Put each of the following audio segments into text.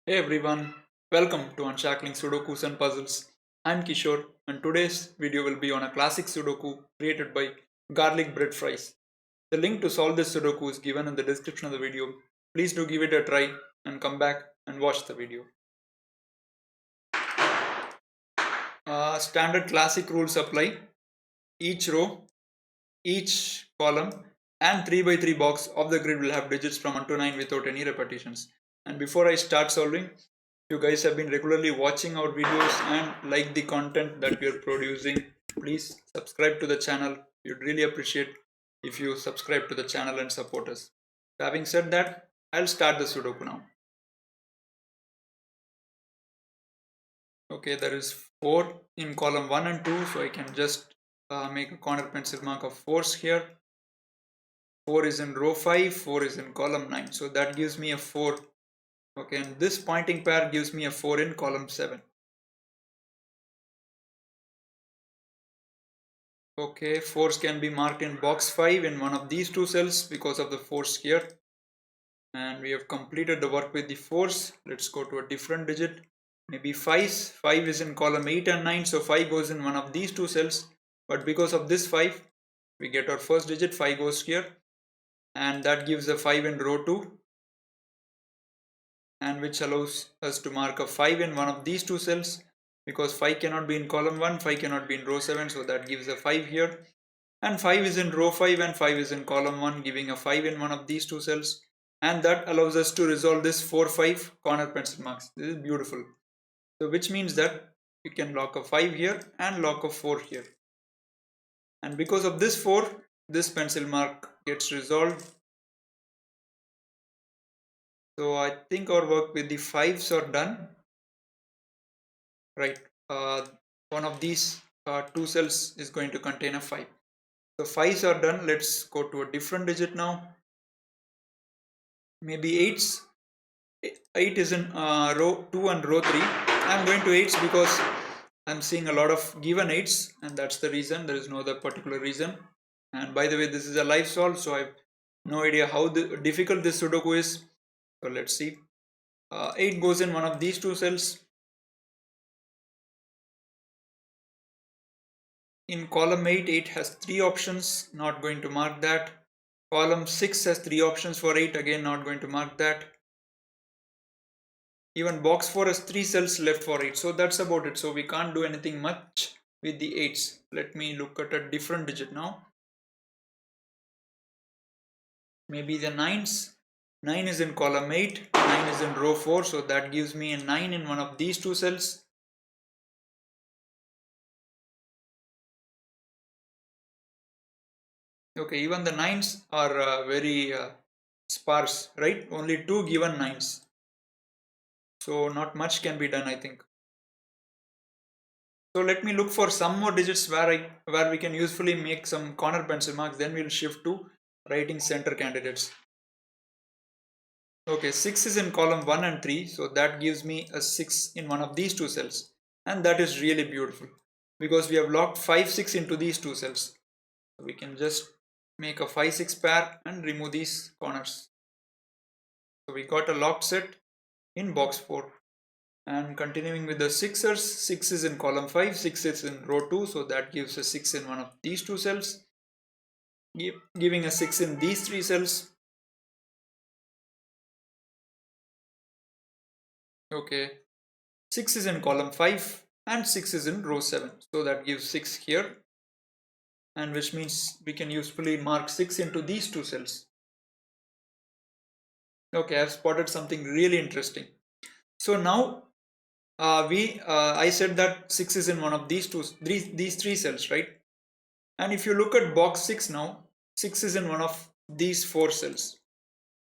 Hey everyone, welcome to Unshackling Sudokus and Puzzles. I'm Kishore and today's video will be on a classic Sudoku created by GarlicBredFries. The link to solve this Sudoku is given in the description of the video. Please do give it a try and come back and watch the video. Standard classic rules apply. Each row, each column and 3 by 3 box of the grid will have digits from 1 to 9 without any repetitions. And before I start solving, you guys have been regularly watching our videos and like the content that we are producing, please subscribe to the channel. We'd really appreciate if you subscribe to the channel and support us. Having said that, I'll start the Sudoku now. Okay, there is 4 in column 1 and 2, so I can just make a corner pencil mark of 4s here. 4 is in row 5, 4 is in column 9, so that gives me a 4. Okay, and this pointing pair gives me a 4 in column 7. Okay, 4s can be marked in box 5 in one of these two cells because of the 4s here. And we have completed the work with the 4s. Let's go to a different digit. Maybe 5s. 5 is in column 8 and 9, so 5 goes in one of these two cells. But because of this 5, we get our first digit, 5 goes here. And that gives a 5 in row 2. And which allows us to mark a 5 in one of these two cells. Because 5 cannot be in column 1, 5 cannot be in row 7, so that gives a 5 here. And 5 is in row 5 and 5 is in column 1, giving a 5 in one of these two cells. And that allows us to resolve this 4-5 corner pencil marks. This is beautiful. So which means that you can lock a 5 here and lock a 4 here. And because of this 4, this pencil mark gets resolved. So I think our work with the 5s are done. Right. One of these two cells is going to contain a 5. So 5s are done. Let's go to a different digit now. Maybe 8s. 8 is in row 2 and row 3. I'm going to 8s because I'm seeing a lot of given 8s, and that's the reason. There is no other particular reason. And by the way, this is a live solve, so I have no idea how difficult this Sudoku is. So let's see. 8 goes in one of these two cells. In column 8, 8 has 3 options, not going to mark that. Column 6 has 3 options for 8, again not going to mark that. Even box 4 has 3 cells left for 8, so that's about it. So we can't do anything much with the 8s. Let me look at a different digit now. Maybe the 9s. 9 is in column 8, 9 is in row 4, so that gives me a 9 in one of these two cells. Okay, even the 9s are very sparse, right? Only 2 given 9s. So not much can be done, I think. So let me look for some more digits where we can usefully make some corner pencil marks. Then we'll shift to writing center candidates. Okay, 6 is in column 1 and 3. So that gives me a 6 in one of these two cells. And that is really beautiful because we have locked 5, 6 into these two cells. So we can just make a 5, 6 pair and remove these corners. So we got a locked set in box 4. And continuing with the 6ers, 6 is in column 5, 6 is in row 2, so that gives a 6 in one of these two cells, giving a 6 in these three cells. Okay, 6 is in column 5 and 6 is in row 7, so that gives 6 here, and which means we can usefully mark 6 into these two cells. Okay, I've spotted something really interesting. So now I said that 6 is in one of these three cells, right? And if you look at box 6 now, 6 is in one of these 4 cells.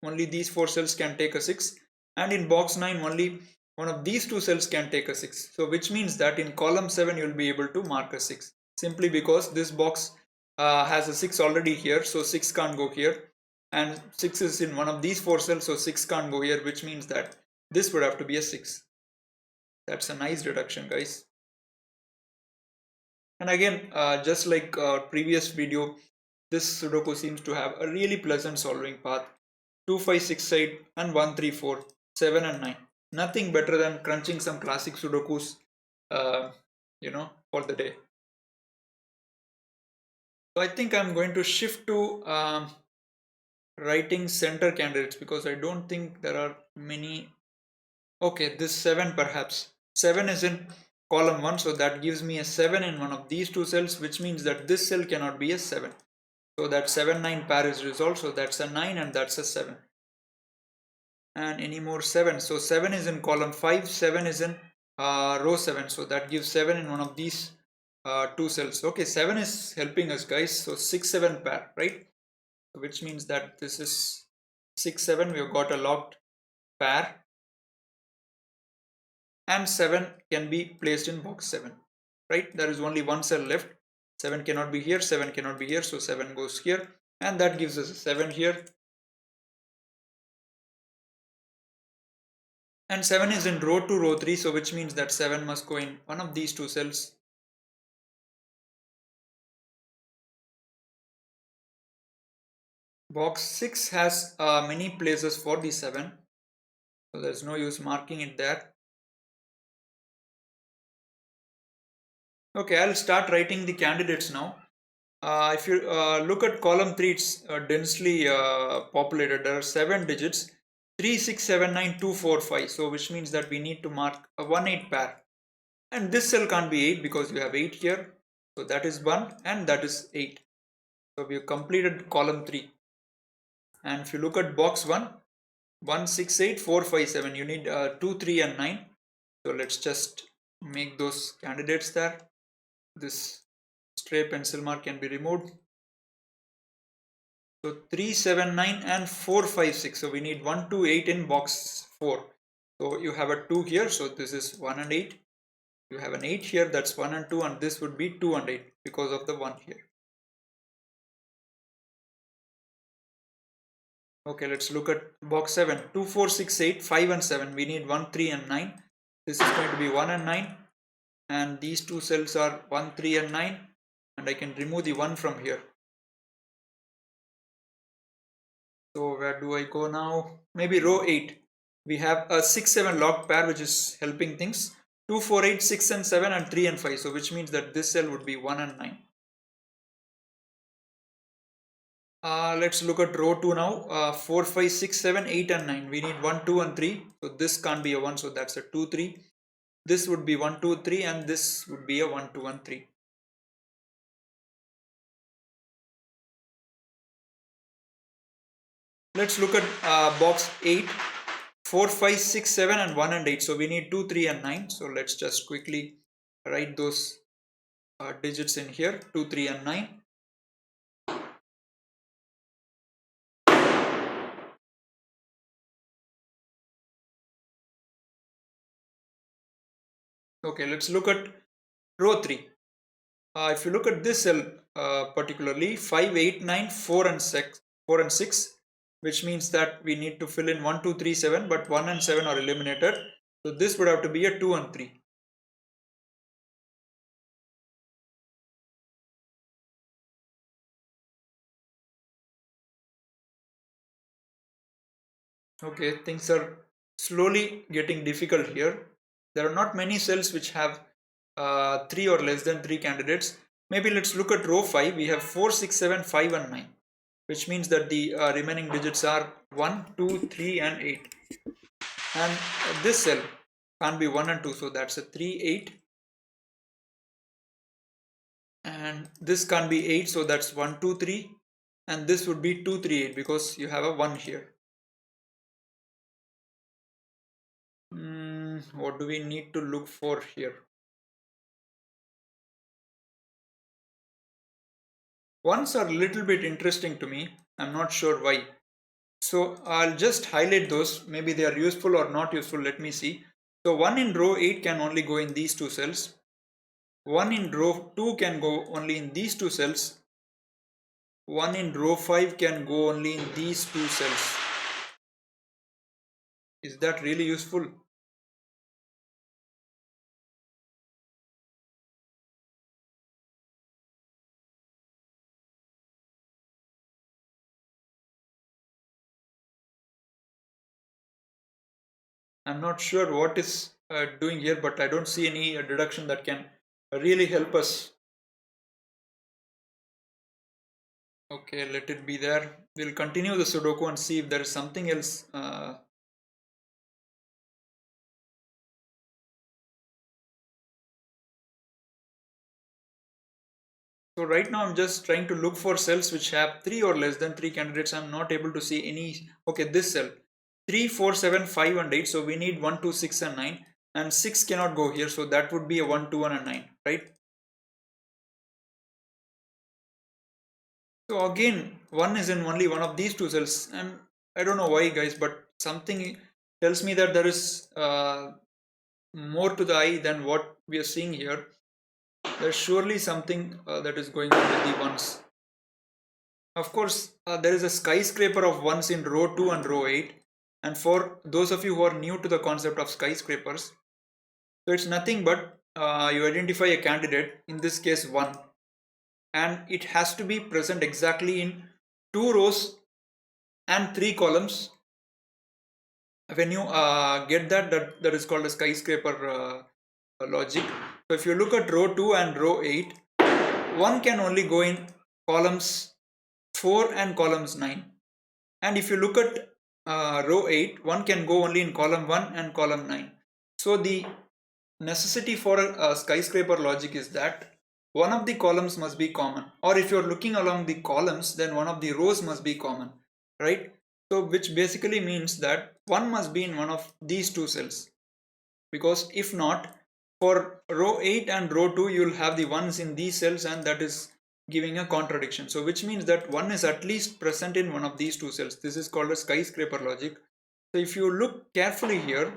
Only these 4 cells can take a 6. And in box 9, only one of these 2 cells can take a 6. So which means that in column 7, you'll be able to mark a 6. Simply because this box has a 6 already here. So 6 can't go here. And 6 is in one of these 4 cells. So 6 can't go here. Which means that this would have to be a 6. That's a nice deduction, guys. And again, just like previous video, this Sudoku seems to have a really pleasant solving path. 2, 5, 6 side and 1, 3, 4, 7 and 9. Nothing better than crunching some classic Sudokus, uh, for the day. So I think I'm going to shift to writing center candidates because I don't think there are many. Okay, this 7 perhaps. 7 is in column 1, so that gives me a 7 in one of these two cells, which means that this cell cannot be a 7. So that 7-9 pair is resolved, so that's a 9 and that's a 7. And any more 7. So 7 is in column 5, 7 is in row 7, so that gives 7 in one of these two cells. Okay, 7 is helping us, guys. So 6-7 pair, right? Which means that this is 6-7. We've got a locked pair, and 7 can be placed in box 7, right? There is only one cell left. 7 cannot be here, 7 cannot be here, so 7 goes here, and that gives us a 7 here. And 7 is in row 2, row 3, so which means that 7 must go in one of these two cells. Box 6 has many places for the 7, so there's no use marking it there. Okay, I'll start writing the candidates now. If you look at column 3, it's densely populated. There are 7 digits, 3, 6, 7, 9, 2, 4, 5. So which means that we need to mark a 1-8 pair. And this cell can't be 8 because we have 8 here. So that is 1 and that is 8. So we have completed column 3. And if you look at box 1, 1, 6, 8, 4, 5, 7. You need 2, 3 and 9. So let's just make those candidates there. This stray pencil mark can be removed. So 3, 7, 9 and 4, 5, 6. So we need 1, 2, 8 in box 4. So you have a 2 here. So this is 1 and 8. You have an 8 here. That's 1 and 2. And this would be 2 and 8 because of the 1 here. Okay, let's look at box 7. 2, 4, 6, 8, 5 and 7. We need 1, 3 and 9. This is going to be 1 and 9. And these two cells are 1, 3 and 9. And I can remove the 1 from here. So where do I go now? Maybe row 8. We have a 6-7 locked pair which is helping things. 2, 4, 8, 6 and 7 and 3 and 5. So which means that this cell would be 1 and 9. Let's look at row 2 now. 4, 5, 6, 7, 8 and 9. We need 1, 2 and 3. So this can't be a 1. So that's a 2, 3. This would be 1, 2, 3 and this would be a 1, 2 and 3. Let's look at box 8. 4, 5, 6, 7 and 1 and 8. So we need 2, 3 and 9. So let's just quickly write those digits in here. 2, 3 and 9. Okay, let's look at row 3. If you look at this cell particularly, 5, 8, 9, 4 and 6, which means that we need to fill in 1, 2, 3, 7, but 1 and 7 are eliminated. So this would have to be a 2 and 3. Okay, things are slowly getting difficult here. There are not many cells which have 3 or less than 3 candidates. Maybe let's look at row 5. We have 4, 6, 7, 5 and 9, which means that the remaining digits are 1, 2, 3 and 8. And this cell can't be 1 and 2, so that's a 3, 8. And this can't be 8, so that's 1, 2, 3. And this would be 2, 3, 8 because you have a 1 here. What do we need to look for here? Ones are a little bit interesting to me. I'm not sure why. So I'll just highlight those. Maybe they are useful or not useful. Let me see. So 1 in row 8 can only go in these two cells. 1 in row 2 can go only in these two cells. 1 in row 5 can go only in these two cells. Is that really useful? I'm not sure what is doing here, but I don't see any deduction that can really help us. Okay, let it be there. We'll continue the Sudoku and see if there is something else. So right now I'm just trying to look for cells which have 3 or less than 3 candidates. I'm not able to see any. Okay, this cell 3, 4, 7, 5 and 8. So we need 1, 2, 6 and 9, and 6 cannot go here. So that would be a 1, 2 and a 9, right? So again, 1 is in only one of these two cells, and I don't know why, guys, but something tells me that there is more to the eye than what we are seeing here. There's surely something that is going on with the ones. Of course, there is a skyscraper of ones in row 2 and row 8. And for those of you who are new to the concept of skyscrapers, so it's nothing but you identify a candidate, in this case 1, and it has to be present exactly in 2 rows and 3 columns. When you get that is called a skyscraper logic. So if you look at row 2 and row 8, one can only go in columns 4 and columns 9, and if you look at row 8, one can go only in column 1 and column 9. So the necessity for a skyscraper logic is that one of the columns must be common, or if you're looking along the columns, then one of the rows must be common, right? So which basically means that one must be in one of these two cells, because if not, for row 8 and row 2 you'll have the ones in these cells, and that is giving a contradiction. So which means that one is at least present in one of these two cells. This is called a skyscraper logic. So if you look carefully here,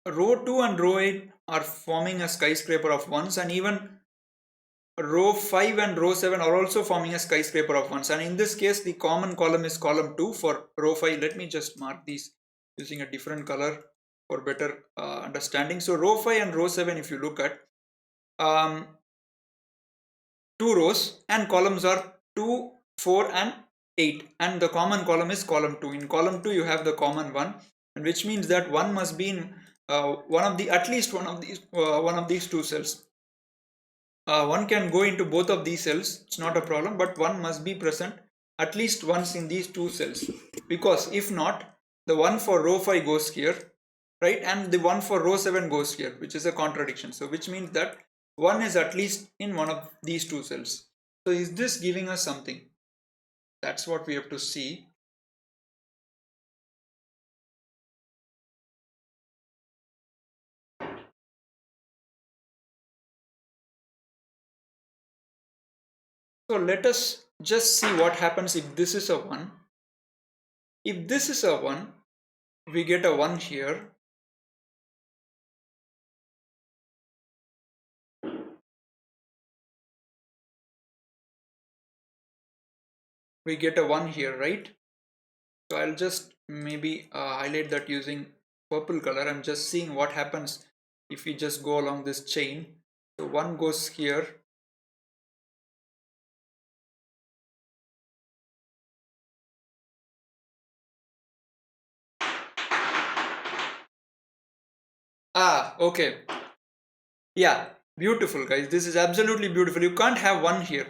row 2 and row 8 are forming a skyscraper of ones, and even row 5 and row 7 are also forming a skyscraper of ones, and in this case the common column is column 2 for row 5. Let me just mark these using a different color for better understanding. So row 5 and row 7, if you look at, 2 rows and columns are 2, 4 and 8, and the common column is column 2. In column 2 you have the common one, and which means that one must be in one of the, at least one of these two cells. One can go into both of these cells, it's not a problem, but one must be present at least once in these two cells, because if not, the one for row 5 goes here, right, and the one for row 7 goes here, which is a contradiction. So which means that one is at least in one of these two cells. So is this giving us something? That's what we have to see. So let us just see what happens if this is a 1. If this is a 1, we get a 1 here. We get a 1 here, right? So I'll just maybe highlight that using purple color. I'm just seeing what happens if we just go along this chain. So 1 goes here. Okay. Yeah, beautiful, guys. This is absolutely beautiful. You can't have 1 here.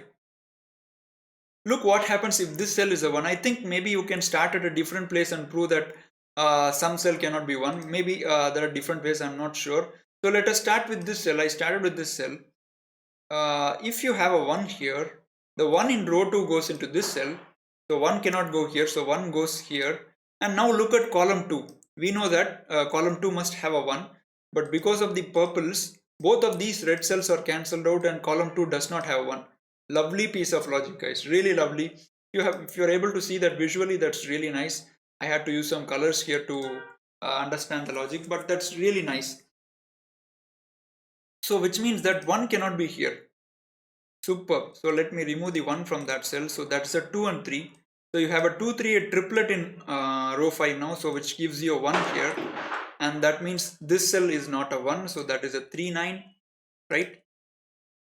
Look what happens if this cell is a 1. I think maybe you can start at a different place and prove that some cell cannot be 1. Maybe there are different ways, I'm not sure. So let us start with this cell. I started with this cell. If you have a 1 here, the 1 in row 2 goes into this cell. So 1 cannot go here, so 1 goes here. And now look at column 2. We know that column 2 must have a 1. But because of the purples, both of these red cells are cancelled out and column 2 does not have 1. Lovely piece of logic, guys. Really lovely. If you're able to see that visually, that's really nice. I had to use some colors here to understand the logic, but that's really nice. So which means that 1 cannot be here. Superb. So let me remove the 1 from that cell. So that's a 2 and 3. So you have a 2, 3, a triplet in row 5 now. So which gives you a 1 here. And that means this cell is not a 1. So that is a 3, 9. Right?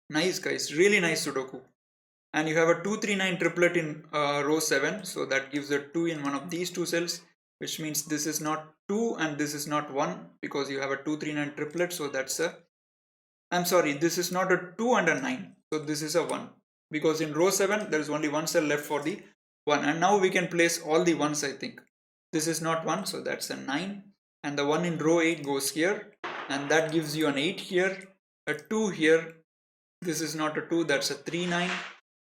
Nice, guys. Really nice Sudoku. And you have a 2, 3, 9 triplet in row 7. So that gives a 2 in one of these two cells. which means this is not 2 and this is not 1 because you have a 2 3 9 triplet. So that's a, I'm sorry, this is not a 2 and a 9, so this is a 1 because in row 7 there is only one cell left for the 1, and now we can place all the ones. I think this is not 1, so that's a 9, and the one in row 8 goes here, and that gives you an 8 here, a 2 here. This is not a 2, that's a 3 9.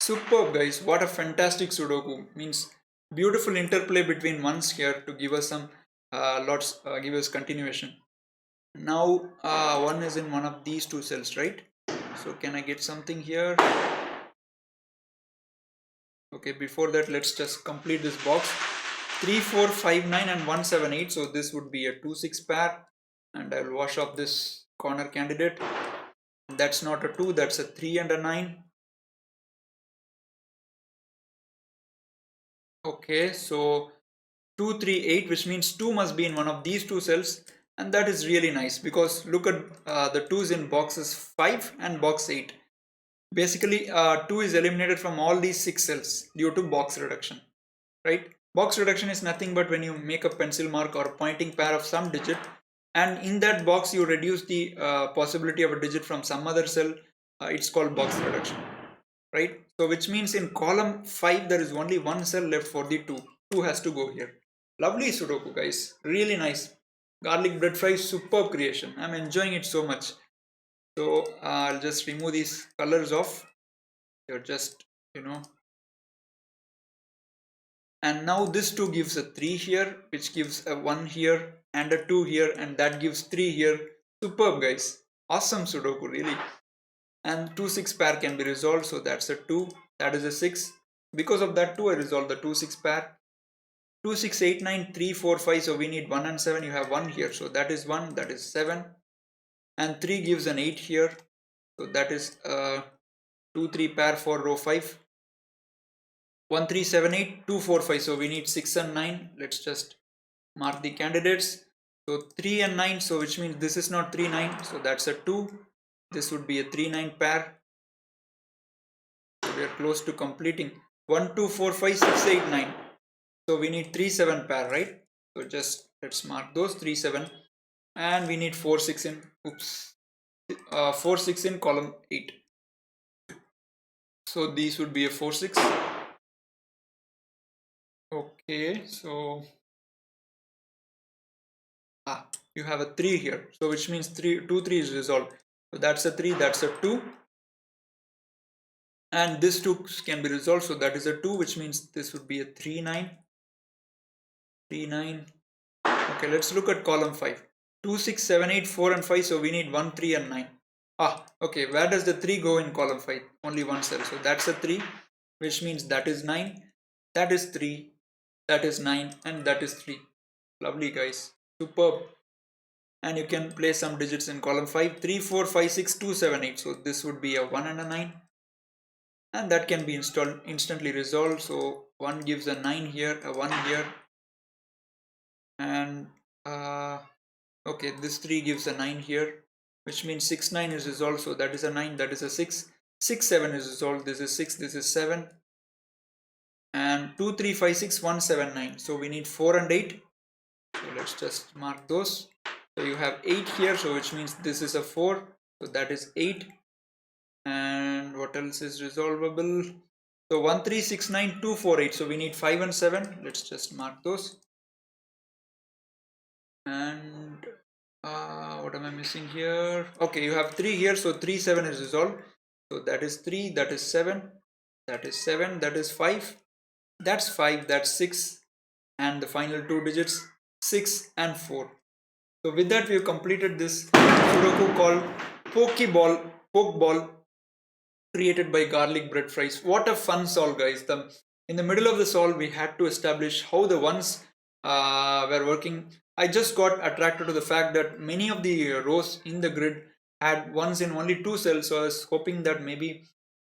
Superb, guys. What a fantastic Sudoku. Means beautiful interplay between ones here to give us some give us continuation. Now one is in one of these two cells, right? So can I get something here? Okay, before that let's just complete this box. 3 4 5 9 and 1 7 8. So this would be a 2 6 pair, and I'll wash off this corner candidate. That's not a 2, that's a 3 and a 9. Okay, so 2 3 8, which means 2 must be in one of these two cells, and that is really nice because look at the 2's in boxes 5 and box 8. Basically 2 is eliminated from all these 6 cells due to box reduction, right? Box reduction is nothing but when you make a pencil mark or a pointing pair of some digit, and in that box you reduce the possibility of a digit from some other cell. It's called box reduction, right? So which means in column 5 there is only one cell left for the 2. 2 has to go here. Lovely Sudoku, guys, really nice. Garlic bread fries, superb creation. I'm enjoying it so much. So I'll just remove these colors off. You're just, and now this 2 gives a 3 here, which gives a 1 here and a 2 here, and that gives 3 here. Superb, guys. Awesome Sudoku, really. And 2 6 pair can be resolved, so that's a 2, that is a 6. Because of that 2, I resolved the 2 6 pair. 2 6 8 9 3 4 5, so we need 1 and 7. You have 1 here, so that is 1, that is 7, and 3 gives an 8 here, so that is 2 3 pair for row 5. 1 3 7 8 2 4 5, so we need 6 and 9. Let's just mark the candidates. So 3 and 9, so which means this is not 3 9, so that's a 2. This would be a 3 9 pair. So we are close to completing. 1 2 4 5 6 8 9, so we need 3 7 pair, right? So just let's mark those 3 7, and we need 4 6 in 4 6 in column 8. So these would be a 4 6. Okay, so you have a 3 here, so which means 2 3 is resolved. So that's a 3, that's a 2, and this 2 can be resolved, so that is a 2, which means this would be a 3 9 3 9. Okay, let's look at column 5. 2 6 7 8 4 and 5, so we need 1 3 and 9. Okay, where does the 3 go in column 5? Only one cell, so that's a 3, which means that is 9, that is 3, that is 9, and that is 3. Lovely, guys, superb. And you can place some digits in column 5. 3 4 5 6 2 7 8, so this would be a 1 and a 9, and that can be instantly resolved. So 1 gives a 9 here, a 1 here, and okay, this 3 gives a 9 here, which means 6 9 is resolved, so that is a 9, that is a 6. 6 7 is resolved, this is 6, this is 7, and 2 3 5 6 1 7 9, so we need 4 and 8. So let's just mark those. So you have 8 here, so which means this is a 4, so that is 8. And what else is resolvable? So 1 3 6 9 2 4 8, so we need 5 and 7. Let's just mark those. And what am I missing here? Okay, you have 3 here, so 3 7 is resolved, so that is 3, that is 7, that is 7, that is 5, that's 5, that's 6, and the final two digits 6 and 4. So with that we have completed this Sudoku called Pokeball, created by Garlic Bread Fries. What a fun solve, guys. In the middle of the solve we had to establish how the ones were working. I just got attracted to the fact that many of the rows in the grid had ones in only two cells, so I was hoping that maybe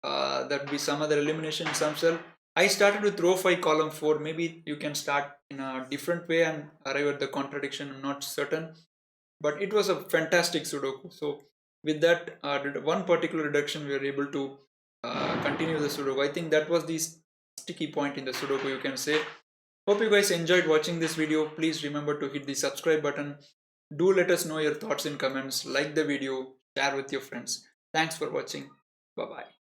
there would be some other elimination in some cell. I started with row 5 column 4. Maybe you can start in a different way and arrive at the contradiction. I'm not certain, but it was a fantastic Sudoku. So with that one particular reduction we were able to continue the Sudoku. I think that was the sticky point in the Sudoku, you can say. Hope you guys enjoyed watching this video. Please remember to hit the subscribe button. Do let us know your thoughts in comments. Like the video, share with your friends. Thanks for watching. Bye bye.